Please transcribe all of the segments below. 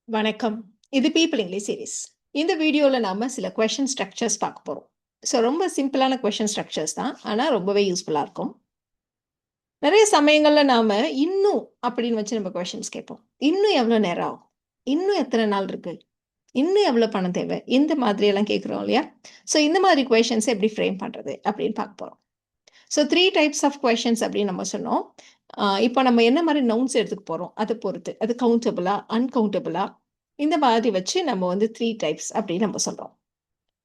வணக்கம். இது people English series. இந்த வீடியோல நாம சில கொஸ்டின் ஸ்ட்ரக்சர்ஸ் பார்க்க போறோம். ரொம்ப சிம்பிளான கொஸ்டின் ஸ்ட்ரக்சர்ஸ் தான். ஆனா ரொம்பவே யூஸ்ஃபுல்லா இருக்கும். நிறைய சமயங்கள்ல நாம இன்னும் அப்படின்னு வச்சு நம்ம கொஸ்டின்ஸ் கேட்போம். இன்னும் எவ்வளோ நேரம் ஆகும்? இன்னும் எத்தனை நாள் இருக்கு? இன்னும் எவ்வளோ பணம் தேவை? இந்த மாதிரி எல்லாம் கேட்கிறோம் இல்லையா? இந்த மாதிரி கொஸ்டின்ஸ் எப்படி ஃப்ரேம் பண்றது அப்படின்னு பார்க்க போறோம். 3 டைப்ஸ் ஆஃப் கொஸ்டின்ஸ் அப்படின்னு நம்ம சொன்னோம். இப்போ நம்ம என்ன மாதிரி நவுன்ஸ் எடுத்துக்க போறோம் அதை பொறுத்து. அது கவுண்டபிளா, அன்கவுண்டபிளா இந்த மாதிரி வச்சு நம்ம வந்து 3 டைப்ஸ் அப்படின்னு நம்ம சொல்றோம்.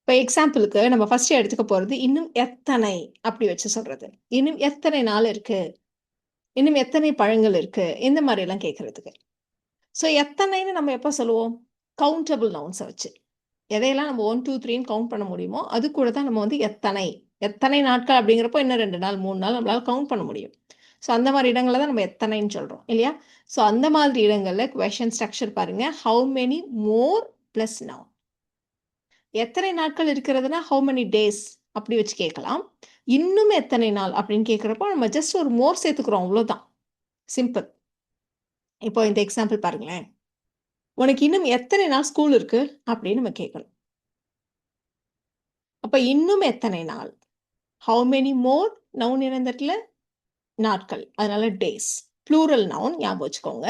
இப்போ எக்ஸாம்பிளுக்கு நம்ம ஃபர்ஸ்ட் எடுத்துக்க போறது இன்னும் எத்தனை அப்படி வச்சு சொல்றது. இன்னும் எத்தனை நாள் இருக்கு? இன்னும் எத்தனை பழங்கள் இருக்கு? இந்த மாதிரி எல்லாம் கேட்கறதுக்கு. எத்தனைன்னு நம்ம எப்போ சொல்லுவோம்? கவுண்டபிள் நவுன்ஸை வச்சு. எதையெல்லாம் நம்ம 1, 2, 3ன்னு கவுண்ட் பண்ண முடியுமோ அது கூட தான் நம்ம வந்து எத்தனை எத்தனை நாட்கள் அப்படிங்கிறப்போ இன்னும் 2 நாள் 3 நாள் நம்மளால கவுண்ட் பண்ண முடியும். அந்த மாதிரி இடங்களில் தான் நம்ம எத்தனைன்னு சொல்கிறோம் இல்லையா? அந்த மாதிரி இடங்களில் கொஸ்டின் ஸ்ட்ரக்சர் பாருங்க. How many more plus now. எத்தனை நாட்கள் இருக்கிறதுனா ஹவு மெனி டேஸ் அப்படி வச்சு கேட்கலாம். இன்னும் எத்தனை நாள் அப்படின்னு கேட்குறப்போ நம்ம ஜஸ்ட் ஒரு மோர் சேர்த்துக்கிறோம், அவ்வளோதான். சிம்பிள். இப்போ இந்த எக்ஸாம்பிள் பாருங்களேன். உனக்கு இன்னும் எத்தனை நாள் ஸ்கூல் இருக்கு அப்படின்னு நம்ம கேட்கணும். அப்போ இன்னும் எத்தனை நாள், ஹவு மெனி மோர், நவுன் என்ன இந்த இடத்துல? நாட்கள், அதனால டேஸ். ப்ளூரல் நவுன் ஞாபகம் வச்சுக்கோங்க.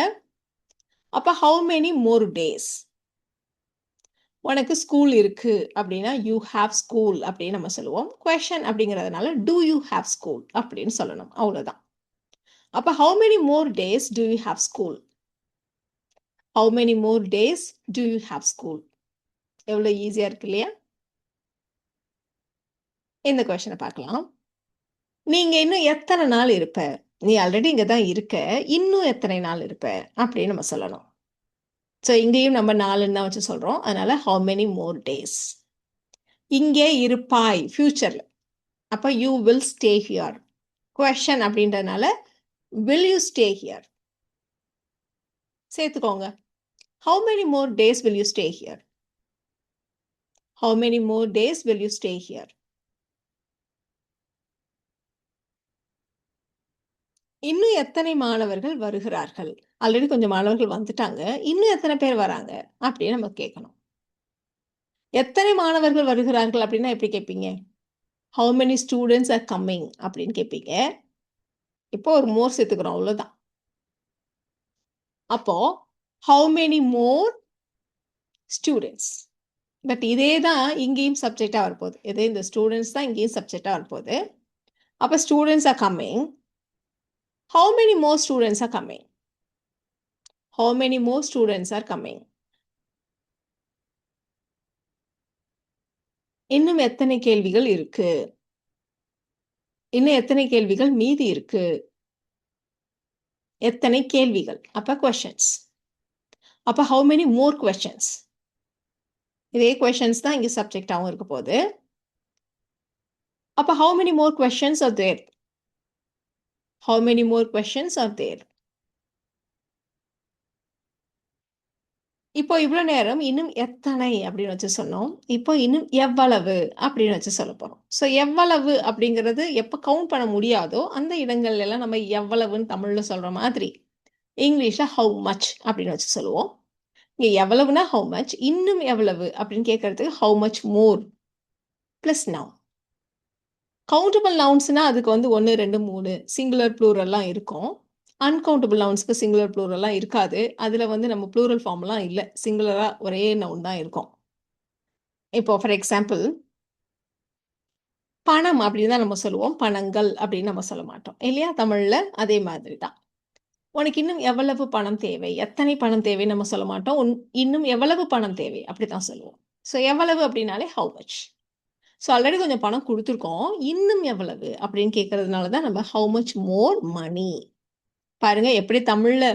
அப்போ ஹவு மெனி மோர் டேஸ். உனக்கு ஸ்கூல் இருக்கு அப்படின்னா யூ ஹாவ் ஸ்கூல் அப்படின்னு நம்ம சொல்லுவோம். கொஸ்டின் அப்படிங்கிறதுனால டூ யூ ஹாவ் ஸ்கூல் அப்படின்னு சொல்லணும், அவ்வளோதான். அப்போ how many more days do you have school. How many more days do you have school. எவ்வளோ ஈஸியாக இருக்கு இல்லையா? இந்த கொஸ்டினை பார்க்கலாம். நீங்க இன்னும் எத்தனை நாள் இருப்ப? நீ ஆல்ரெடி இங்க தான் இருக்க, இன்னும் எத்தனை நாள் இருப்ப அப்படின்னு நம்ம சொல்லணும். இங்கேயும் நம்ம நாலுன்னு தான் வச்சு சொல்றோம், அதனால ஹவு மெனி மோர் டேஸ். இங்கே இருப்பாய் ஃபியூச்சர்ல, அப்ப you will stay here. Question அப்படின்றதுனால will you stay here சேர்த்துக்கோங்க. how many more days will you stay here? how many more days will you stay here? இன்னும் எத்தனை மாணவர்கள் வருகிறார்கள்? ஆல்ரெடி கொஞ்சம் மாணவர்கள் வந்துட்டாங்க, இன்னும் எத்தனை பேர் வராங்க அப்படின்னு நம்ம கேட்கணும். எத்தனை மாணவர்கள் வருகிறார்கள் அப்படின்னா எப்படி கேட்பீங்க? how many students are coming அப்படின்னு கேட்பீங்க. இப்போ ஒரு மோர் சேர்த்துக்கிறோம், அவ்வளோதான். அப்போ how many more students. But இதே தான் இங்கேயும் சப்ஜெக்டாக வரப்போகுது. இதே இந்த ஸ்டூடெண்ட்ஸ் தான் இங்கேயும் சப்ஜெக்டாக வரப்போகுது. அப்போ students are coming. how many more students are coming? how many more students are coming? இன்னும் எத்தனை கேள்விகள் இருக்கு? இன்னும் எத்தனை கேள்விகள் மீதி இருக்கு? எத்தனை கேள்விகள், அப்ப questions. அப்ப how many more questions? இதே questions தான் இங்க சப்ஜெக்டாகவும் இருக்க போகுது. அப்ப how many more questions are there? how many more questions are there? இப்போ இவ்வளோ நேரம் இன்னும் எத்தனை அப்படின்னு வச்சு சொன்னோம். இப்போ இன்னும் எவ்வளவு அப்படின்னு வச்சு சொல்ல போறோம். எவ்வளவு அப்படிங்கிறது எப்போ கவுண்ட் பண்ண முடியாதோ அந்த இடங்கள்ல எல்லாம் நம்ம எவ்வளவுன்னு தமிழ்ல சொல்ற மாதிரி இங்கிலீஷ்ல ஹவு மச் அப்படின்னு வச்சு சொல்லுவோம். இங்க எவ்வளவுனா ஹவு மச், இன்னும் எவ்வளவு அப்படின்னு கேட்கறதுக்கு how much more plus noun. Countable நவுன்ஸ்னா அதுக்கு வந்து 1, 2, 3 சிங்குலர் ப்ளூரல்லாம் இருக்கும். அன்கவுண்டபிள் நவுன்ஸ்க்கு சிங்குலர் ப்ளூரல்லாம் இருக்காது. அதுல வந்து நம்ம ப்ளூரல் ஃபார்ம்லாம் இல்லை, சிங்குலரா ஒரே நவுன் தான் இருக்கும். இப்போ ஃபார் எக்ஸாம்பிள் பணம் அப்படின்னு தான் நம்ம சொல்லுவோம், பணங்கள் அப்படின்னு நம்ம சொல்ல மாட்டோம் இல்லையா? தமிழ்ல அதே மாதிரி தான். உனக்கு இன்னும் எவ்வளவு பணம் தேவை, எத்தனை பணம் தேவை நம்ம சொல்ல மாட்டோம். இன்னும் எவ்வளவு பணம் தேவை அப்படித்தான் சொல்லுவோம். எவ்வளவு அப்படின்னாலே ஹவு மச். ஆல்ரெடி கொஞ்சம் பணம் கொடுத்துருக்கோம், இன்னும் எவ்வளவு அப்படின்னு கேட்கறதுனால தான் நம்ம ஹவு மச் மோர் மணி. பாருங்க எப்படி தமிழ்ல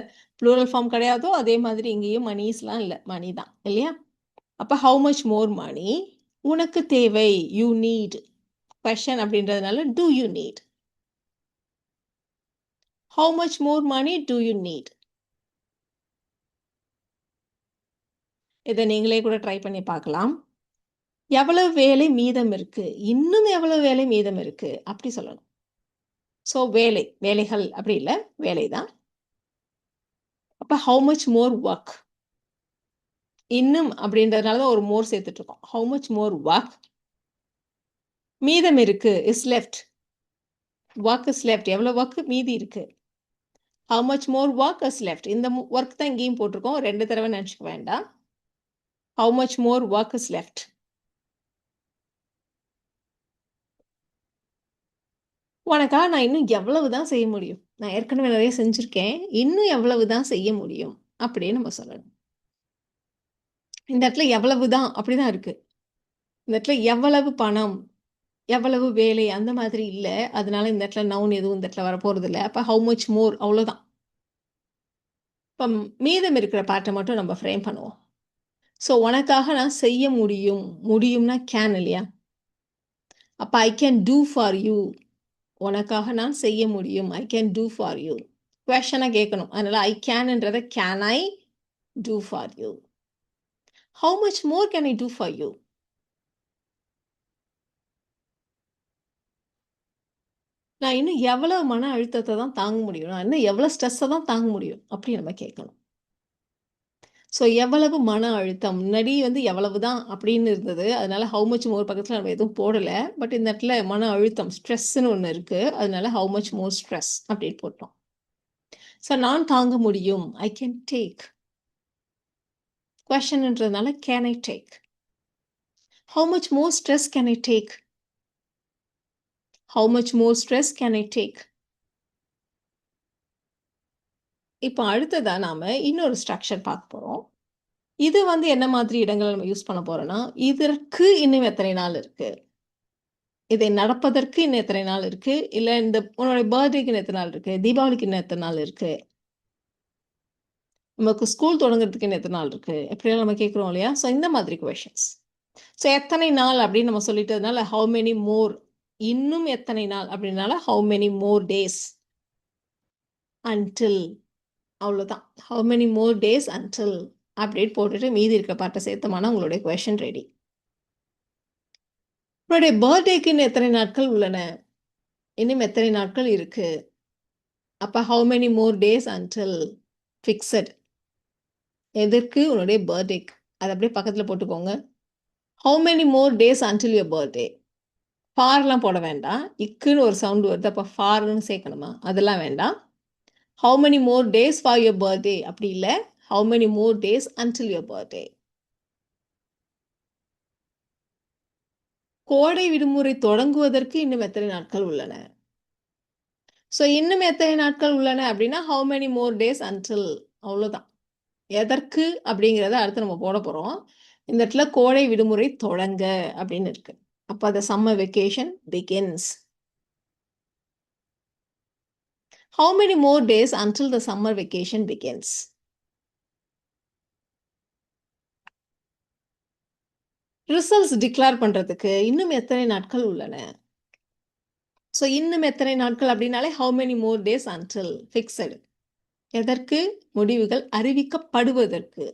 ப்ளூரல் ஃபார்ம் கிடையாதோ அதே மாதிரி இங்கேயும் மணிஸ்லாம் இல்லை, மணி தான் இல்லையா? அப்போ ஹவு மச் மோர் மணி. உனக்கு தேவை, யூ நீட். கொஸ்டின் அப்படின்றதுனால do you need. How much more money do you need. இதை நீங்களே கூட ட்ரை பண்ணி பார்க்கலாம். எவ்வளவு வேலை மீதம் இருக்கு, இன்னும் எவ்வளவு வேலை மீதம் இருக்கு அப்படி சொல்லணும். வேலை, வேலைகள் அப்படி இல்லை, வேலை தான். அப்போ ஹவு மச் மோர் ஒர்க். இன்னும் அப்படின்றதுனால தான் ஒரு மோர் சேர்த்துட்டு இருக்கோம். ஹவு மச் மோர் ஒர்க் மீதம் இருக்கு is left. Work is left. எவ்வளவு ஒர்க் மீதி இருக்கு. How much more work is left. இந்த ஒர்க் தான் இங்கேயும் போட்டிருக்கோம். 2 தடவை நினைச்சுக்க வேண்டாம். How much more work is left. உனக்காக நான் இன்னும் எவ்வளவு தான் செய்ய முடியும். நான் ஏற்கனவே நிறைய செஞ்சிருக்கேன். இன்னும் எவ்வளவு தான் செய்ய முடியும் அப்படின்னு நம்ம சொல்லணும். இந்த இடத்துல எவ்வளவு தான் அப்படிதான் இருக்கு. இந்த இடத்துல எவ்வளவு பணம், எவ்வளவு வேலை அந்த மாதிரி இல்ல. அதனால இந்த இடத்துல நவுன் எதுவும் இந்த இடத்துல வரப்போறது இல்ல. அப்ப ஹவு மச் மோர் அவ்வளோதான். இப்ப மீதம் இருக்கிற பார்ட்டை மட்டும் நம்ம ஃப்ரேம் பண்ணுவோம். ஸோ உனக்காக நான் செய்ய முடியும். முடியும்னா கேன் இல்லையா? அப்ப I can do for you. உனக்காக நான் செய்ய முடியும். I can do for you. கொஷனா கேட்கணும். அதனால ஐ கேன்ன்றத can I do for you. How much more can I do for you? நான் இன்னும் எவ்வளவு மன அழுத்தத்தை தான் தாங்க முடியும். நான் இன்னும் எவ்வளவு ஸ்ட்ரெஸ்ஸை தான் தாங்க முடியும் அப்படி நம்ம கேட்கணும். ஸோ எவ்வளவு மன அழுத்தம் முன்னாடி வந்து எவ்வளவு தான் அப்படின்னு இருந்தது. அதனால ஹவு மச் மோர் பக்கத்தில் நம்ம எதுவும் போடலை. பட் இந்த இடத்துல மன அழுத்தம் ஸ்ட்ரெஸ்ன்னு ஒன்று இருக்கு. அதனால ஹவு மச் மோர் ஸ்ட்ரெஸ் அப்படின்னு போட்டோம். ஸோ நான் தாங்க முடியும். I can take. கொஷன்ன்றதுனால can I take. How much more stress can I take. How much more stress can I take. இப்போ அடுத்ததா நாம இன்னொரு ஸ்ட்ரக்சர் பார்க்க போறோம். இது வந்து என்ன மாதிரி இடங்கள் நம்ம யூஸ் பண்ண போறோம்னா, இதற்கு இன்னும் எத்தனை நாள் இருக்கு? இதை நடப்பதற்கு இன்னும் எத்தனை நாள் இருக்கு? இல்ல இந்த உன்னோட பர்த்டேக்கு இன்னும் எத்தனை நாள் இருக்கு? தீபாவளிக்கு இன்னும் எத்தனை நாள் இருக்கு? நமக்கு ஸ்கூல் தொடங்குறதுக்கு இன்னும் எத்தனை நாள் இருக்கு? எப்படியெல்லாம் நம்ம கேட்கிறோம் இல்லையா? ஸோ இந்த மாதிரி கொஷன்ஸ். ஸோ எத்தனை நாள் அப்படின்னு நம்ம சொல்லிட்டதுனால ஹவு மெனி மோர். இன்னும் எத்தனை நாள் அப்படின்னால how many more days until. அவ்வளோதான். How many more days until அப்படின்னு போட்டுட்டு மீதி இருக்கிற பாட்டை சேர்த்தோம்னா உங்களுடைய கொஷன் ரெடி. உங்களுடைய பர்த்டேக்கு இன்னும் எத்தனை நாட்கள் உள்ளன? இன்னும் எத்தனை நாட்கள் இருக்கு? அப்ப how many more days until fixed. எதற்கு? உன்னுடைய பர்த்டேக்கு. அது அப்படியே பக்கத்தில் போட்டுக்கோங்க. How many more days until your birthday. ஃபார்லாம் போட வேண்டாம். இக்குன்னு ஒரு சவுண்ட் வருது. அப்போ ஃபார்னு சேர்க்கணுமா? அதெல்லாம் வேண்டாம். How many more days for your birthday அப்படி இல்லை. How many more days until your birthday. கோடை விடுமுறை தொடங்குவதற்கு இன்னும் எத்தனை நாட்கள் உள்ளன? ஸோ இன்னும் எத்தனை நாட்கள் உள்ளன அப்படின்னா how many more days until. அவ்வளோதான். எதற்கு அப்படிங்கிறத அடுத்து நம்ம போட போகிறோம். இந்த இடத்துல கோடை விடுமுறை தொடங்க அப்படின்னு இருக்கு. அப்போ the summer vacation begins. How many more days until the summer vacation begins? Results declare பண்றதுக்கு இன்னும் எத்தனை நாட்கள் உள்ளன? ஸோ இன்னும் எத்தனை நாட்கள் அப்படின்னாலே how many more days until fixed. எதற்கு? முடிவுகள் அறிவிக்கப்படுவதற்கு.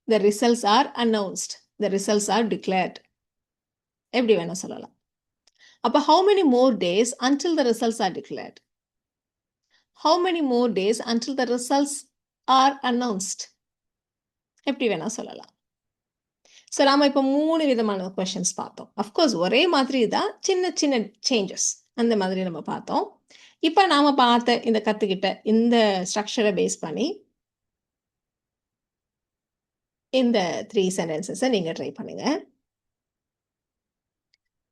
The results are announced. The results are declared. எப்படி வேணா சொல்லலாம். அப்போ how many more days until the results are declared? How many more days until the results are announced? எப்படி வேணா சொல்லலாம். So நாம இப்போ 3 விதமான கொஷின்ஸ் பார்த்தோம். அஃப்கோர்ஸ் ஒரே மாதிரி தான், சின்ன சின்ன சேஞ்சஸ் அந்த மாதிரி நம்ம பார்த்தோம். இப்போ நாம பார்த்த இந்த கற்றுக்கிட்ட இந்த ஸ்ட்ரக்சரை பேஸ் பண்ணி இந்த 3 சென்டென்சஸை நீங்கள் ட்ரை பண்ணுங்க.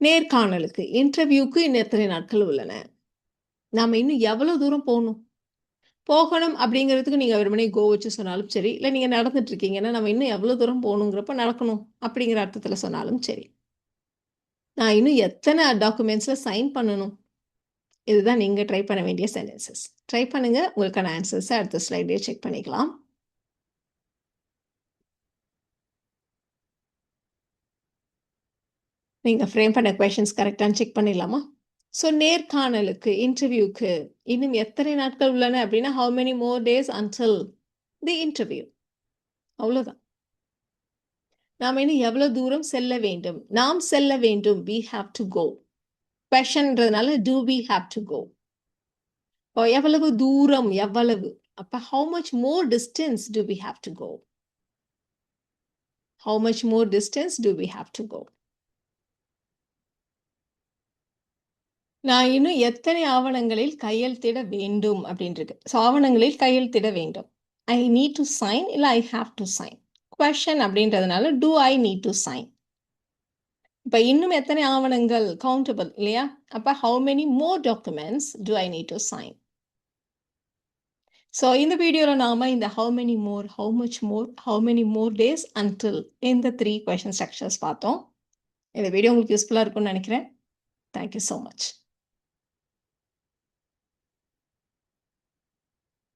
நேர்காணலுக்கு இன்டர்வியூக்கு இன்னும் எத்தனை நாட்கள் உள்ளன? நாம் இன்னும் எவ்வளோ தூரம் போகணும் அப்படிங்கிறதுக்கு நீங்கள் வெறுமனே கோ வச்சு சொன்னாலும் சரி, இல்லை நீங்கள் நடந்துட்டு இருக்கீங்கன்னா நம்ம இன்னும் எவ்வளோ தூரம் போகணுங்கிறப்ப நடக்கணும் அப்படிங்கிற அர்த்தத்தில் சொன்னாலும் சரி. நான் இன்னும் எத்தனை டாக்குமெண்ட்ஸில் சைன் பண்ணணும்? இதுதான் நீங்கள் ட்ரை பண்ண வேண்டிய சென்டென்சஸ். ட்ரை பண்ணுங்க. உங்களுக்கான ஆன்சர்ஸை அடுத்த ஸ்லைட்லேயே செக் பண்ணிக்கலாம். நீங்கள் ஃப்ரேம் பண்ண கொஷின்ஸ் கரெக்டானு செக் பண்ணிடலாமா? ஸோ நேர்காணலுக்கு இன்டர்வியூக்கு இன்னும் எத்தனை நாட்கள் உள்ளன அப்படின்னா how many more days until the interview. அவ்வளோதான். நாம் இன்னும் எவ்வளோ தூரம் செல்ல வேண்டும்? நாம் செல்ல வேண்டும். we have to go. கொஷன்ன்றதுனால do we have to go. எவ்வளவு தூரம், எவ்வளவு. அப்போ how much more distance do we have to go? How much more distance do we have to go? நான் இன்னும் எத்தனை ஆவணங்களில் கையெழுத்திட வேண்டும் அப்படின்னு இருக்கு. ஸோ ஆவணங்களில் கையெழுத்திட வேண்டும். I need to sign இல்ல I have to sign. Question அப்படின்றதுனால do I need to sign? இப்ப இன்னும் எத்தனை ஆவணங்கள் கவுண்டபிள் இல்லையா? அப்ப how many more documents do I need to sign? So இந்த வீடியோல நாம இந்த how many more, how much more, how many more days until இந்த 3 question structures பார்த்தோம். இந்த வீடியோ உங்களுக்கு யூஸ்ஃபுல்லா இருக்கும்னு நினைக்கிறேன். Thank you so much.